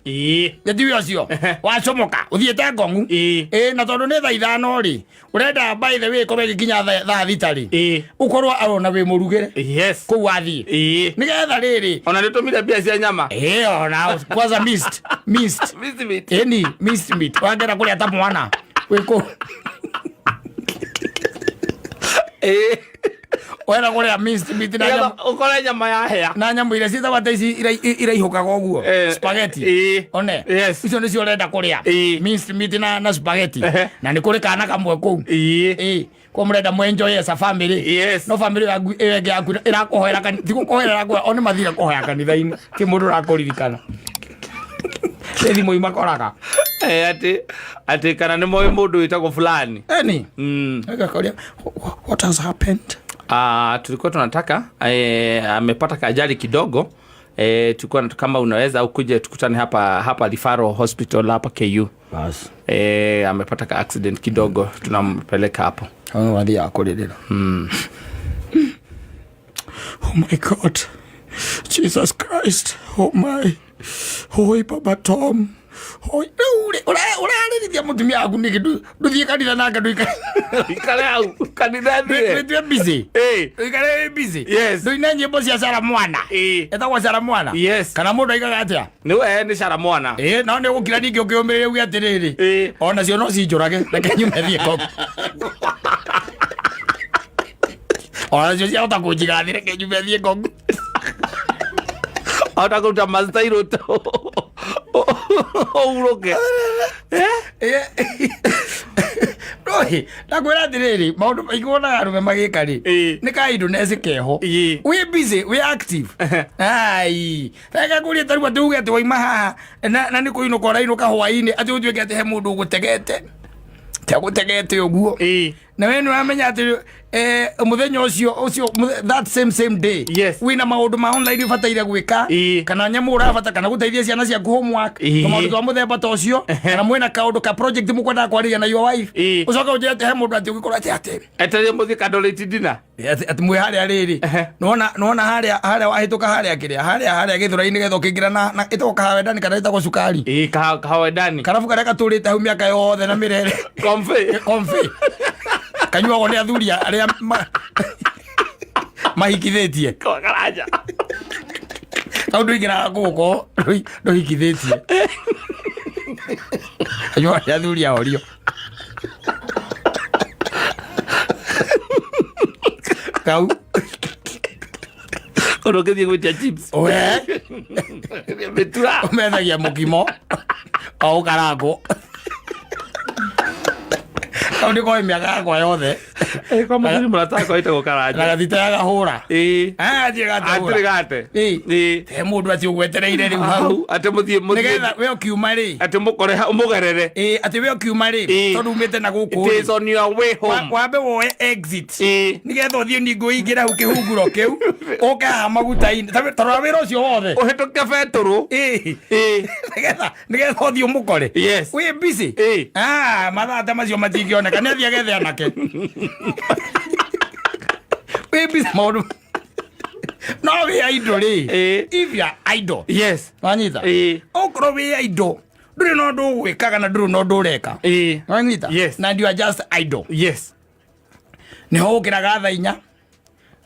ndiwe ucio wacomoka uthiete ngongu na tondu ni thaa ithano ri urenda by the way korwe gikinya thaa thita ri ukorwo arona we murugire ku wathie nigetha riri ona nitumire bia cia nyama ona kwanza missed meat any missed meat wangera kuria ta mwana wiko wena kuria missed meat na nyama ukore nyama ya hea na nyama ile sita wata ici iraihukaga uguo spaghetti one icio nicio urenda kuria missed meat na spaghetti na ni kuri kana kamwe ku kwa murenda mwenjoy as a family no family yangu ege yaku irakuhoera kan tigukuhoera kwa one mathira kuhoya kanitha-ini ki mundu rakuririkana Sethi moi makoraga ati kana ni moi mundu witagwo fulani Akakoria what has happened? Tulikuwa tunataka amepata ajali kidogo. Tulikuwa kama unaweza ukuje tukutane hapa Referral Hospital hapa KU. Bas. Amepata accident kidogo, tunampeleka hapo. Wathi akorerera. Oh my God. Jesus Christ. Oh my. Hoi Papa Tom. Hoi. Urarithia mutumia aku niki nduthie kanitha nake ikare au kanitha ndio busy. Ikare busy. Nduina nyimbo cia Sara Mwana. Etagwo Sara Mwana. Kana mundu aigaga atia? Ni Sara Mwana. No ni gukira ningi ukiumirire ugi atiriri. Ona cio no cinjurage reke nyume thie ko. Ona cio cia utakunjiga thire reke nyume thie ko. Ota kuta mastairo to. Uroke. Rohi, nakwira atiriri maundu maiguonaga arume magika ri ni kaindo nesi keho we busy we active ai reke kuria tarua tuge ati waima haha na ni kuino koraino ka hwaini ati utweke ati he mundu gutegete tagutegete uguo na we nuramenya ati muthenya ucio that same day wina maundu ma online bataire gwika kana nyamu urabata kana guteithia ciana cia homework na maundu twa muthemba ta ucio kana mwena kaundu ka project mukwenda kwariria na your wife ucoka ujete he mundu ati ugikora ati eterie muthika doleti dina ati mwe haria riri nona haria wahituka haria kiria haria githura-ini getho kingira na itoka hawendani kana itako sukari hawendani karabu kareka turite hau miaka yothe na mirere komfe kanyua gone athuria aria mahikithitie karaja kaundu ingira guko ndohikithitie kanyua athuria orio kau orokethi gwitia chips betura umethagia mukimo au karago kaundi kwa miaka kwa yothe kwa mugiri murata kwa ita gukaraja na gathita ya gahura gate he mundu ati ugwetereire riu hau ati muthie nigetha we ukiuma ri ati mukore umugerere ati we ukiuma ri tondu umite na guku it is on your way home wambe woe exit nigetha uthie ningo ingira hu kihunguro kiu uka maguta-ini tondu wira ucio wothe uhituke beturu nigetha uthie umukore we busy mathate macio matingioneka ni athia gethe anake baby maundu no we idol if you are idol wanyita okoro we idol nduri no ndu gwikaga na nduri no ndu ureka wanyita na you are just idol ni ho ukiraga thaa 4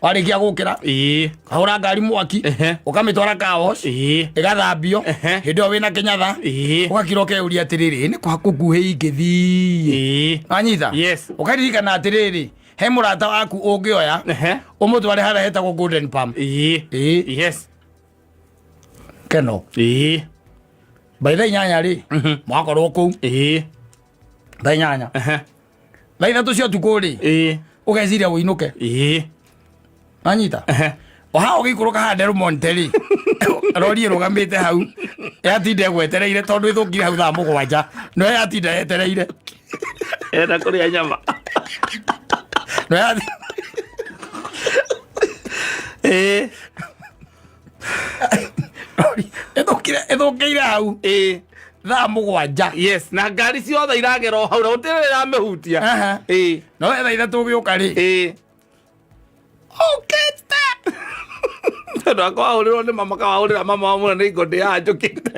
warikia gukira kahura ngari mwaki ukamitwara kaos igathambio hindo wina kinyatha ugakiroke uria atiriri ni kwa kukuhe ingithi anyitha ukaririkana atiriri he murata waku ungioya umutware hara hetagwo Golden Palm yes keno by the nyanya ri mwakorwo ku the nyanya laitha tucio tukuri ugeciria winuke anyita oha ugikuruka handeru Monteli rori rugamite hau yatinde gwetereire tondu ithukire hau thaa 7 no yatinde yetereire enda kuria nyama no yati ithukire hau thaa 7 yes na ngari ciothe iragera hau na utirira mehutia no etha ithatu giuka ri ndo akwauriro ni mama kawaurira mama wa mwana ni ngode ya njukite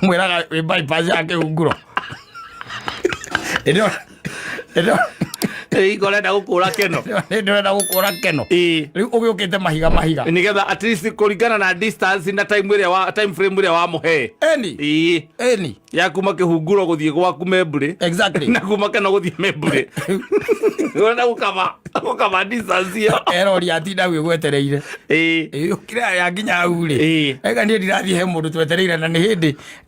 mwiraga we bypass yake unguro ino igorenda gukura keno ndorenda gukura keno riu ugiukite mahiga nigetha at least kuringana na distance na time frame ire wa muhe eni ya kuma kihunguro guthie gwaku membure exactly na kuma kana guthie membure urenda gukama distance yo erori atinda gwigwetereire ukira ya nginya hau ri ega ni ndirathie he mundu twetereire na ni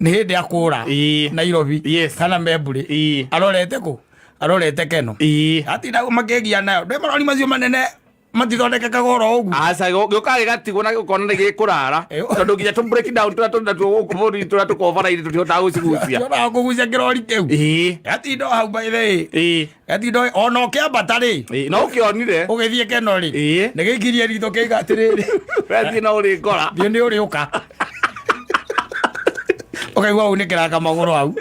hindi akura Nairobi kana membure arorete keno atinda makegia nayo ndio maroni macio manene matithondeke kagoro ugu asa gukage gatigwo na gukona ndege kurara tondu nginya tu break down tunda tukuburi tunda tukofara iri tutihota gucigucia yona kugucia kirori kiu atinda hau by the atinda ono kiambata ri no kionire ugithie keno ri ni gikirie ritho kigatiriri wethi na uri ngora thio ni uri uka ukaigua unikira kamagoro hau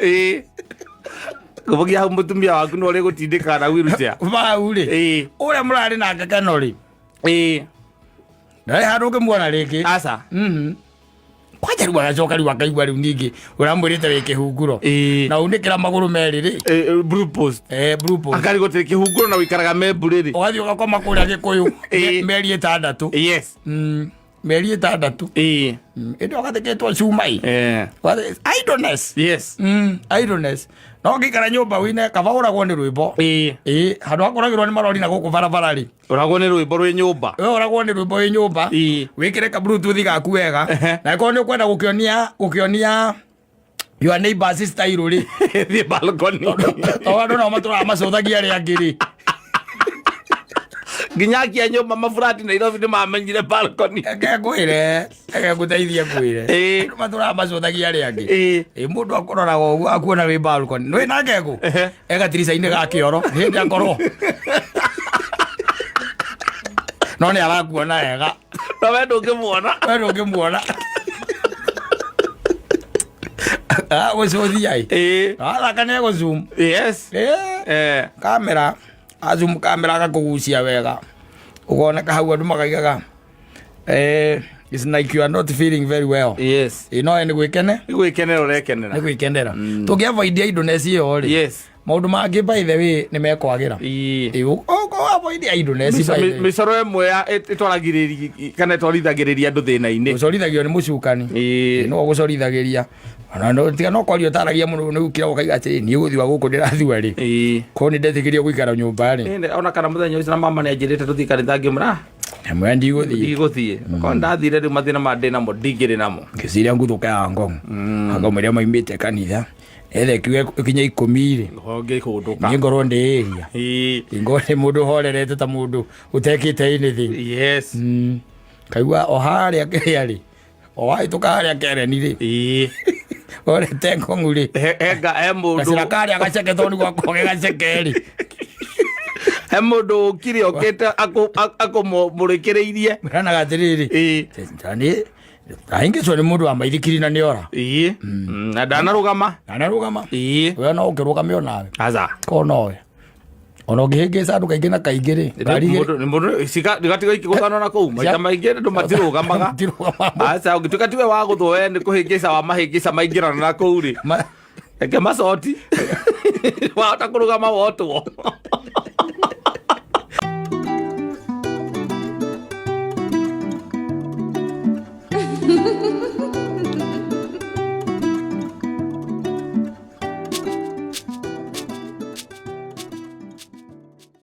kuvugia hau mutumia waku no uri gutindika na wirutia vau ri ure murari na ngakeno ri ndai haruke muona riki asa kwaja riwa gacoka riwa kaigua riu ningi uramwirite wike hunguro na unikira maguru meri ri blue post akari gutire kihunguro na wikaraga membure ri ugathio gakoma kuria gikuyu meri 6 yes meri 6 ndo gateketwa cumai idleness yes idleness no ngikara nyumba wine kabauragwo ni rwimbo handu akoragirwo ni marori na guku barabara ri uragwo ni rwimbo rwi nyumba we uragwo ni rwimbo rwi nyumba wikire ka bluetooth gaku wega na ko ni ukwenda gukionia your neighbors style ri the balcony owandu no matura macothagia ri angiri nginyakia nyumba mafurati Nairobi ni mamenyire balcony ngegwire guteithia gwire matura macothagia ri angi mundu akorora ugu akuona wi balcony no ina ngegu tirisa ine ga kioro hindi akoro no ni arakuona ega no wendo ngimuona gucothia athakane go zoom yes kamera azum kamera gakugucia wega ugoneka hau andu makaigaga it's like you are not feeling very well yes ni gwikenera urekenera ni gwikenera tugiavoid idleness iyo ri yes maundu mangi by the way ni mekwagira avoid idleness micoro emwe itwaragiriri kana itwarithagiriria andu thina-ini ucorithagio ni mucukani no gucorithagiria ona no tiga no kwario taragia muno ni ukira ukaiga ati ni guthwa guku ndirathua ri ko ni ndetigiria guikara nyumba ri ona kana muthenya ucio na mama ni anjirite tuthikare thangi mura mwe ndiguthie ko ndathire ri mathina mande namo ndingire namo ngiciria nguthuka ya ngong anga mweria maimite kanitha ethe kiwe kinya 10 ri honge kunduka ni ngoro ndiria ingore mundu horerete ta mundu utekite anything yes kaigua oharia keriari owai tukaria kereni ri ore tengo nguri ega mundu serikali agacheke thoni gwa koge gachekeri mundu kiri okete ako murikireirie mrana gatiriri tani ainge so ni mundu wa maithikiri na niora na danarugama we no ukirugame onawe aza ko nowe ono gihingisa andu kaingi na kaingi ri mundu sika digatiga ikiguthana na kou maita maingi andu matirugamaga aza ugituka tiwe wa guthwe ni kuhingisa wa mahingisa maingirana na kou ri eke macoti wa ta kurugama wotwo